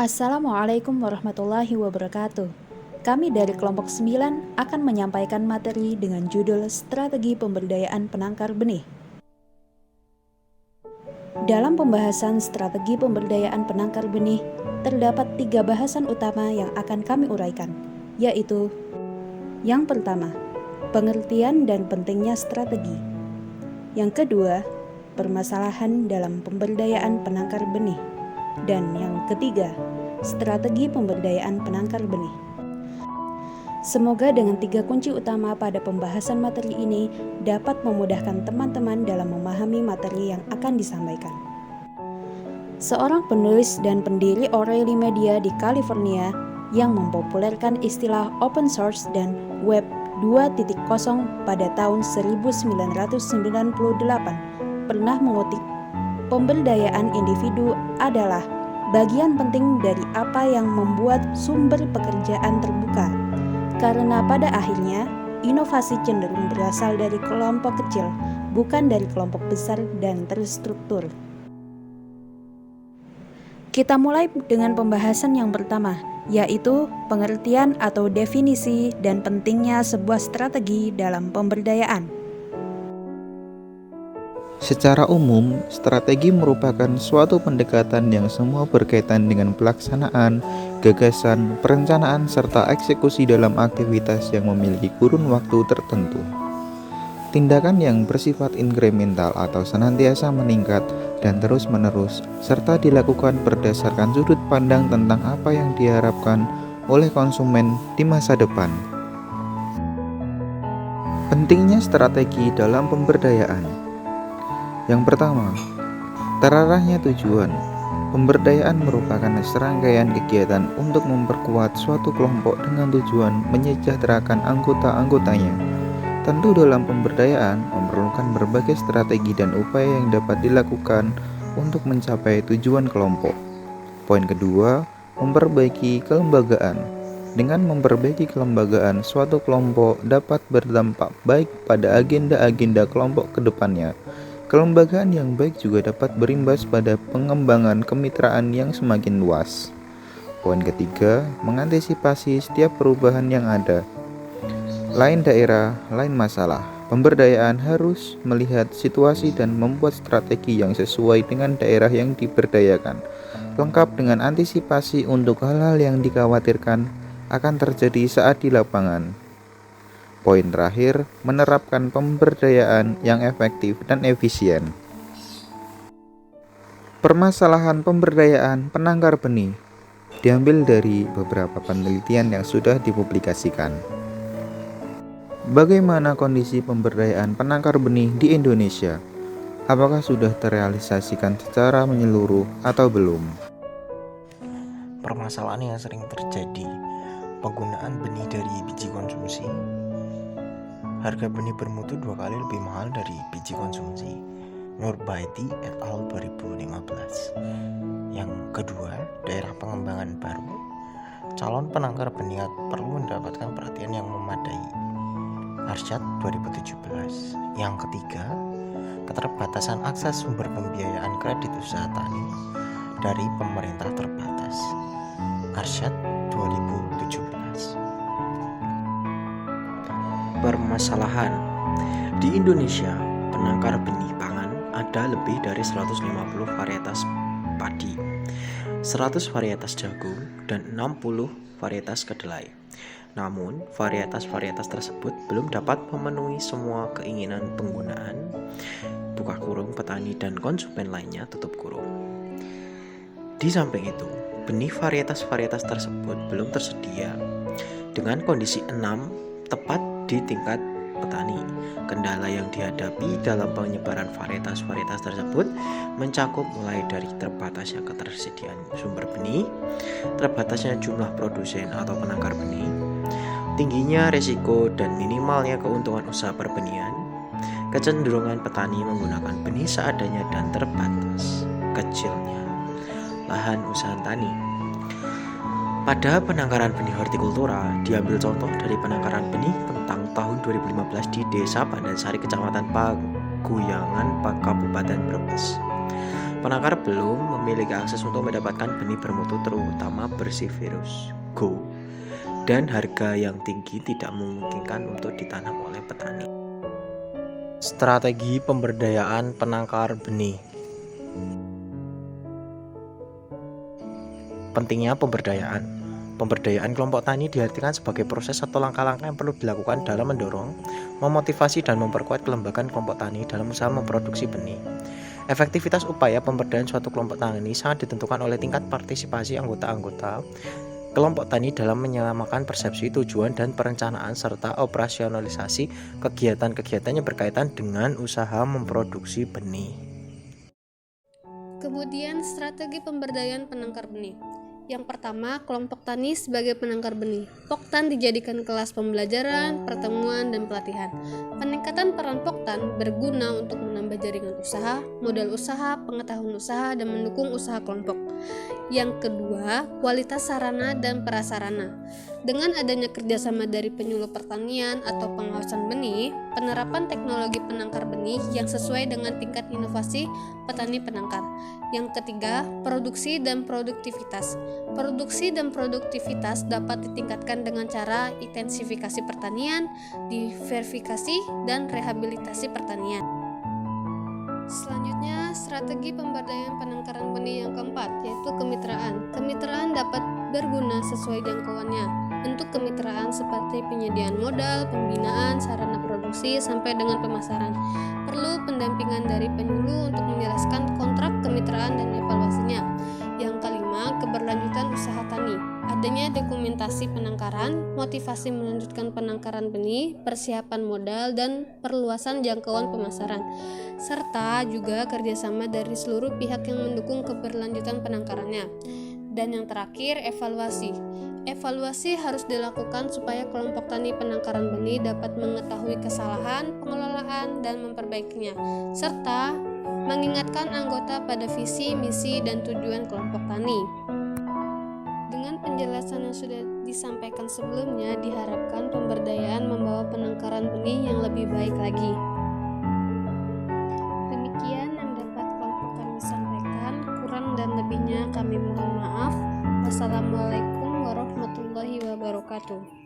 Assalamualaikum warahmatullahi wabarakatuh. Kami dari kelompok 9 akan menyampaikan materi dengan judul Strategi Pemberdayaan Penangkar Benih. Dalam pembahasan strategi pemberdayaan penangkar benih, terdapat 3 bahasan utama yang akan kami uraikan, yaitu yang pertama, pengertian dan pentingnya strategi. Yang kedua, permasalahan dalam pemberdayaan penangkar benih. Dan yang ketiga, strategi pemberdayaan penangkar benih. Semoga dengan 3 kunci utama pada pembahasan materi ini dapat memudahkan teman-teman dalam memahami materi yang akan disampaikan. Seorang penulis dan pendiri O'Reilly Media di California yang mempopulerkan istilah open source dan web 2.0 pada tahun 1998 pernah mengutip, pemberdayaan individu adalah bagian penting dari apa yang membuat sumber pekerjaan terbuka. Karena pada akhirnya, inovasi cenderung berasal dari kelompok kecil, bukan dari kelompok besar dan terstruktur. Kita mulai dengan pembahasan yang pertama, yaitu pengertian atau definisi dan pentingnya sebuah strategi dalam pemberdayaan. Secara umum, strategi merupakan suatu pendekatan yang semua berkaitan dengan pelaksanaan, gagasan, perencanaan, serta eksekusi dalam aktivitas yang memiliki kurun waktu tertentu. Tindakan yang bersifat inkremental atau senantiasa meningkat dan terus-menerus, serta dilakukan berdasarkan sudut pandang tentang apa yang diharapkan oleh konsumen di masa depan. Pentingnya strategi dalam pemberdayaan. Yang pertama, terarahnya tujuan. Pemberdayaan merupakan serangkaian kegiatan untuk memperkuat suatu kelompok dengan tujuan menyejahterakan anggota-anggotanya. Tentu dalam pemberdayaan memerlukan berbagai strategi dan upaya yang dapat dilakukan untuk mencapai tujuan kelompok. Poin kedua, memperbaiki kelembagaan. Dengan memperbaiki kelembagaan, suatu kelompok dapat berdampak baik pada agenda-agenda kelompok ke depannya. Kelembagaan yang baik juga dapat berimbas pada pengembangan kemitraan yang semakin luas. Poin ketiga, mengantisipasi setiap perubahan yang ada. Lain daerah, lain masalah. Pemberdayaan harus melihat situasi dan membuat strategi yang sesuai dengan daerah yang diberdayakan, lengkap dengan antisipasi untuk hal-hal yang dikhawatirkan akan terjadi saat di lapangan. Poin terakhir, menerapkan pemberdayaan yang efektif dan efisien. Permasalahan pemberdayaan penangkar benih diambil dari beberapa penelitian yang sudah dipublikasikan. Bagaimana kondisi pemberdayaan penangkar benih di Indonesia? Apakah sudah terrealisasikan secara menyeluruh atau belum? Permasalahan yang sering terjadi, penggunaan benih dari biji konsumsi. Harga benih bermutu 2 kali lebih mahal dari biji konsumsi. Nurbaiti et al. 2015. Yang kedua, daerah pengembangan baru. Calon penangkar benih perlu mendapatkan perhatian yang memadai. Arsyad 2017. Yang ketiga, keterbatasan akses sumber pembiayaan kredit usaha tani dari pemerintah terbatas. Arsyad 2017. Permasalahan di Indonesia, penangkar benih pangan ada lebih dari 150 varietas padi, 100 varietas jagung, dan 60 varietas kedelai. Namun, varietas-varietas tersebut belum dapat memenuhi semua keinginan penggunaan (buka kurung petani dan konsumen lainnya tutup kurung). Di samping itu, benih varietas-varietas tersebut belum tersedia dengan kondisi 6 tepat di tingkat petani. Kendala yang dihadapi dalam penyebaran varietas-varietas tersebut mencakup mulai dari terbatasnya ketersediaan sumber benih, terbatasnya jumlah produsen atau penangkar benih, tingginya risiko dan minimalnya keuntungan usaha perbenihan, kecenderungan petani menggunakan benih seadanya dan terbatas kecilnya lahan usaha tani. Pada penangkaran benih hortikultura, diambil contoh dari penangkaran benih kentang tahun 2015 di Desa Pandansari, Kecamatan Paguyangan, Kabupaten Brebes. Penangkar belum memiliki akses untuk mendapatkan benih bermutu terutama utama bersih virus Go dan harga yang tinggi tidak memungkinkan untuk ditanam oleh petani. Strategi pemberdayaan penangkar benih. Pentingnya pemberdayaan. Pemberdayaan kelompok tani diartikan sebagai proses atau langkah-langkah yang perlu dilakukan dalam mendorong, memotivasi dan memperkuat kelembagaan kelompok tani dalam usaha memproduksi benih. Efektivitas upaya pemberdayaan suatu kelompok tani sangat ditentukan oleh tingkat partisipasi anggota-anggota kelompok tani dalam menyamakan persepsi, tujuan, dan perencanaan serta operasionalisasi kegiatan-kegiatan yang berkaitan dengan usaha memproduksi benih. Kemudian strategi pemberdayaan penangkar benih. Yang pertama, kelompok tani sebagai penangkar benih. Poktan dijadikan kelas pembelajaran, pertemuan, dan pelatihan. Peningkatan peran Poktan berguna untuk menambah jaringan usaha, modal usaha, pengetahuan usaha, dan mendukung usaha kelompok. Yang kedua, kualitas sarana dan prasarana. Dengan adanya kerjasama dari penyuluh pertanian atau pengawasan benih, penerapan teknologi penangkar benih yang sesuai dengan tingkat inovasi petani penangkar. Yang ketiga, produksi dan produktivitas. Produksi dan produktivitas dapat ditingkatkan dengan cara intensifikasi pertanian, diversifikasi, dan rehabilitasi pertanian. Selanjutnya, strategi pemberdayaan penangkaran benih yang keempat, yaitu kemitraan. Kemitraan dapat berguna sesuai jangkauannya. Bentuk kemitraan seperti penyediaan modal, pembinaan, sarana produksi, sampai dengan pemasaran. Perlu pendampingan dari penyuluh untuk menjelaskan kontrak kemitraan dan evaluasinya. Yang kelima, keberlanjutan usaha tani. Adanya dokumentasi penangkaran, motivasi melanjutkan penangkaran benih, persiapan modal, dan perluasan jangkauan pemasaran, serta juga kerjasama dari seluruh pihak yang mendukung keberlanjutan penangkarannya. Dan yang terakhir, evaluasi. Evaluasi harus dilakukan supaya kelompok tani penangkaran benih dapat mengetahui kesalahan, pengelolaan, dan memperbaikinya, serta mengingatkan anggota pada visi, misi, dan tujuan kelompok tani. Dengan penjelasan yang sudah disampaikan sebelumnya, diharapkan pemberdayaan membawa penangkaran benih yang lebih baik lagi. Demikian yang dapat kelompok kami sampaikan, kurang dan lebihnya kami mohon maaf. Wassalamualaikum warahmatullahi wabarakatuh.